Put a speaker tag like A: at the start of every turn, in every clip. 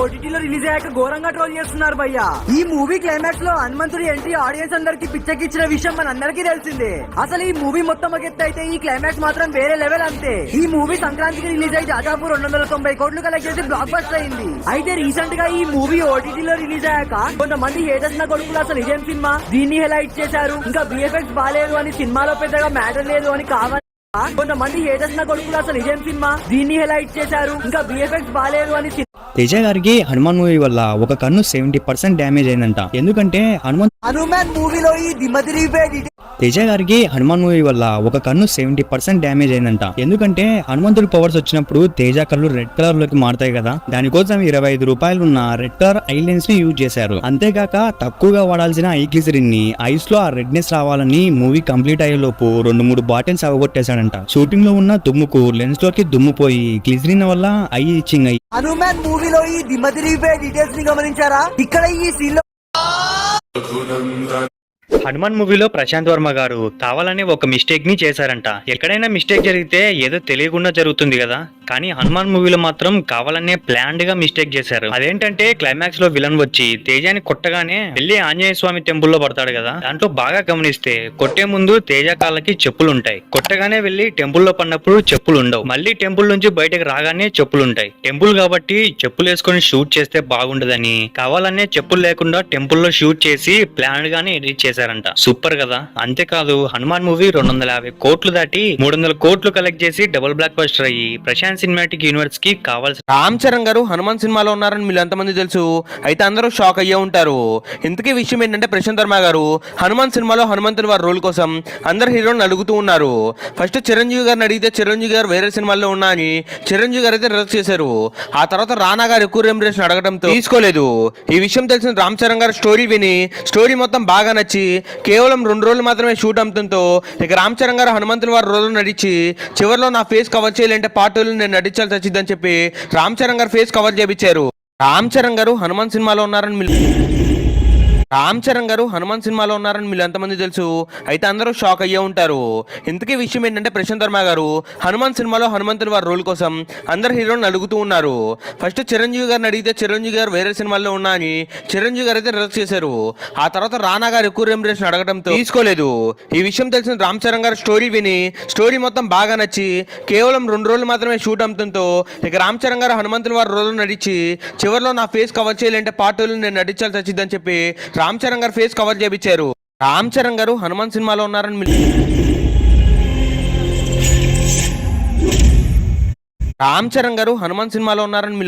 A: ఓటీటీలో రిలీజ్ అయ్యాక ఘోరంగా ట్రోల్ చేస్తున్నారు భయ్య. ఈ మూవీ క్లైమాక్స్ లో హనుమంతుడి ఎంట్రీ ఆడియన్స్ అందరికి పిచ్చకిచ్చిన విషయం మన అందరికీ తెలిసిందే. అసలు ఈ మూవీ మొత్తం ఒక ఎత్తు అయితే ఈ క్లైమాక్స్ మాత్రం వేరే లెవెల్ అంతే. ఈ మూవీ సంక్రాంతికి రిలీజ్ అయి దాదాపు 290 కోట్లు కలెక్ట్ చేసి బ్లాక్ బస్టర్ అయింది. అయితే రీసెంట్ గా ఈ మూవీ ఓటీటీలో రిలీజ్ అయ్యాక కొంతమంది హేటర్స్ నా కొడుకులు అసలు ఇదేం సినిమా, దీన్ని హైలైట్ చేశారు, ఇంకా బిఎఫ్ఎక్స్ బాలేదు అని, సినిమాలో పెద్దగా మ్యాటర్ లేదు అని కావాలి. కొంతమంది హేటర్స్ నా కొడుకులు అసలు ఇదేం సినిమా, దీన్ని హైలైట్ చేశారు, ఇంకా బిఎఫ్ఎక్స్ బాలేదు అని.
B: తేజ గారికి హనుమాన్ మూవీ వల్ల ఒక కన్ను 70% డ్యామేజ్ అయిందంట. ఎందుకంటే
A: హనుమాన్ మూవీలో ఈ
B: తేజ గారికి హనుమాన్ మూవీ వల్ల ఒక కన్ను 70% డ్యామేజ్ అయిందంట. ఎందుకంటే హనుమంతుడి పవర్స్ వచ్చినప్పుడు తేజ కళ్ళు రెడ్ కలర్ లోకి మారుతాయి కదా, దానికోసం 25 రూపాయలు ఉన్న రెడ్ కలర్ ఐ లెన్స్ ని యూజ్ చేశారు. అంతేకాక తక్కువగా వాడాల్సిన ఐ గ్లిజరిన్ ని ఐస్ లో ఆ రెడ్నెస్ రావాలని మూవీ కంప్లీట్ అయ్యేలోపు 2-3 బాటిల్స్ అవగొట్టేశాడంట. షూటింగ్ లో ఉన్న దుమ్ముకు లెన్స్ లోకి దుమ్ము పోయి గ్లిజరిన్ వల్ల ఐ ఇచ్చింగ్ అయ్యి.
A: హనుమాన్ మూవీలో ఈ దిమ్మతిరిగిపోయే డీటెయిల్స్ ని గమనించారా? ఇక్కడ ఈ సీన్ లో
B: హనుమాన్ మూవీలో ప్రశాంత్ వర్మ గారు కావాలనే ఒక మిస్టేక్ ని చేశారంట. ఎక్కడైనా మిస్టేక్ జరిగితే ఏదో తెలియకుండా జరుగుతుంది కదా, కానీ హనుమాన్ మూవీలో మాత్రం కావాలనే ప్లాన్డ్ గా మిస్టేక్ చేశారు. అదేంటంటే క్లైమాక్స్ లో విలన్ వచ్చి తేజాని కొట్టగానే వెళ్లి ఆంజనేయ స్వామి టెంపుల్ లో పడతాడు కదా, దాంట్లో బాగా గమనిస్తే కొట్టే ముందు తేజ కాళ్ళకి చెప్పులు ఉంటాయి, కొట్టగానే వెళ్లి టెంపుల్ లో పడినప్పుడు చెప్పులు ఉండవు, మళ్ళీ టెంపుల్ నుంచి బయటకు రాగానే చెప్పులు ఉంటాయి. టెంపుల్ కాబట్టి చెప్పులు వేసుకొని షూట్ చేస్తే బాగుండదని కావాలనే చెప్పులు లేకుండా టెంపుల్ లో షూట్ చేసి ప్లాన్ గానే ఎడిట్ చేశారంట. సూపర్ కదా. అంతేకాదు హనుమాన్ మూవీ 250 కోట్లు దాటి 300 కోట్లు కలెక్ట్ చేసి డబుల్ బ్లాక్ బస్టర్ అయ్యి ప్రశాంత్ సినిమాటిక్ యూనివర్స్ కి కావాల్సిన
C: రామ్ చరణ్ గారు హనుమాన్ సినిమాలో ఉన్నారని మీరు ఎంతమంది తెలుసు? అయితే అందరూ షాక్ అయ్యే ఉంటారు. ఇంతకీ విషయం ఏంటంటే ప్రశాంత్ వర్మ గారు హనుమాన్ సినిమాలో హనుమంతుని వారి రోల్ కోసం అందరు హీరోని అడుగుతూ ఉన్నారు. ఫస్ట్ చిరంజీవి గారిని అడిగితే చిరంజీవి గారు వేరే సినిమాల్లో ఉన్నా అని చిరంజీవి గారు అయితే రిజెక్ట్ చేశారు. ఆ తర్వాత రానా గారు ఎక్కువ రెమ్యునరేషన్ అడగడంతో తీసుకోలేదు. ఈ విషయం తెలిసిన రామ్ చరణ్ గారు స్టోరీ విని స్టోరీ మొత్తం బాగా నచ్చి కేవలం 2 రోజులు మాత్రమే షూట్ అమ్ముతుందో ఇక రామ్ చరణ్ గారు హనుమంతుని వారి రోల్ నడిచి చివరిలో నా ఫేస్ కవర్ చేయాలంటే పార్ట్ నేను నటించాల్సి వచ్చిందని చెప్పి రామ్ చరణ్ గారు ఫేస్ కవర్ చేయించారు. రామ్ చరణ్ గారు హనుమాన్ సినిమాలో ఉన్నారని మీరు ఎంతమంది తెలుసు? అయితే అందరూ షాక్ అయ్యే ఉంటారు. ఇంతకీ విషయం ఏంటంటే ప్రశాంత్ వర్మ గారు హనుమాన్ సినిమాలో హనుమంతుని వారి రోల్ కోసం అందరు హీరోని అడుగుతూ ఉన్నారు. ఫస్ట్ చిరంజీవి గారిని అడిగితే చిరంజీవి గారు వేరే సినిమాల్లో ఉన్నా అని చిరంజీవి గారు అయితే రిజెక్ట్ చేశారు. ఆ తర్వాత రానా గారు ఎక్కువ రెమ్యునరేషన్ అడగడంతో తీసుకోలేదు. ఈ విషయం తెలిసిన రామ్ చరణ్ గారు స్టోరీ విని స్టోరీ మొత్తం బాగా నచ్చి కేవలం 2 రోజులు మాత్రమే షూట్ అమ్ముతుందో ఇక రామ్ చరణ్ గారు హనుమంతుని వారి రోల్ నడిచి చివరిలో నా ఫేస్ కవర్ చేయాలంటే పార్ట్ నేను నటించాల్సి వచ్చిందని చెప్పి రామ్ చరణ్ గారు ఫేస్ కవర్ చేయించారు. రామ్ చరణ్ గారు హనుమాన్ సినిమాలో ఉన్నారని మీరు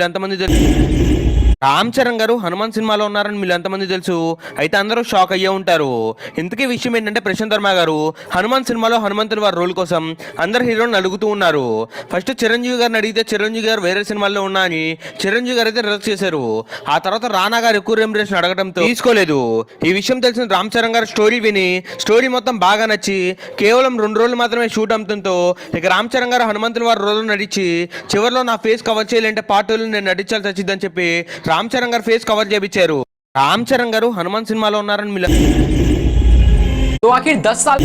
C: ఎంతమంది తెలుసు? రామ్ చరణ్ గారు హనుమాన్ సినిమాలో ఉన్నారని మీరు ఎంతమంది తెలుసు? అయితే అందరూ షాక్ అయ్యే ఉంటారు. ఇంతకీ విషయం ఏంటంటే ప్రశాంత్ వర్మ గారు హనుమాన్ సినిమాలో హనుమంతుని వారి రోల్ కోసం అందరు హీరోని అడుగుతూ ఉన్నారు. ఫస్ట్ చిరంజీవి గారిని అడిగితే చిరంజీవి గారు వేరే సినిమాల్లో ఉన్నా అని చిరంజీవి గారు అయితే రిజెక్ట్ చేశారు. ఆ తర్వాత రానా గారు ఎక్కువ రెమ్యునరేషన్ అడగడంతో తీసుకోలేదు. ఈ విషయం తెలిసిన రామ్ చరణ్ గారు స్టోరీ విని స్టోరీ మొత్తం బాగా నచ్చి కేవలం 2 రోజులు మాత్రమే షూట్ అమ్ముతుందో ఇక రామ్ చరణ్ గారు హనుమంతుని వారి రోల్ నడిచి చివరిలో నా ఫేస్ కవర్ చేయాలంటే పార్ట్ నేను నటించాల్సి వచ్చిందని చెప్పి రామ్ చరణ్ గారు ఫేస్ కవర్ చేయించారు. రామ్ చరణ్ గారు హనుమాన్ సినిమాలో ఉన్నారని మీరు
D: तो आखिर 10 साल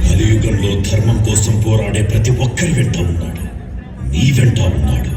E: కలియుగంలో ధర్మం కోసం పోరాడే ప్రతి ఒక్కరి వెంట ఉన్నాడు, నీ వెంట ఉన్నాడు.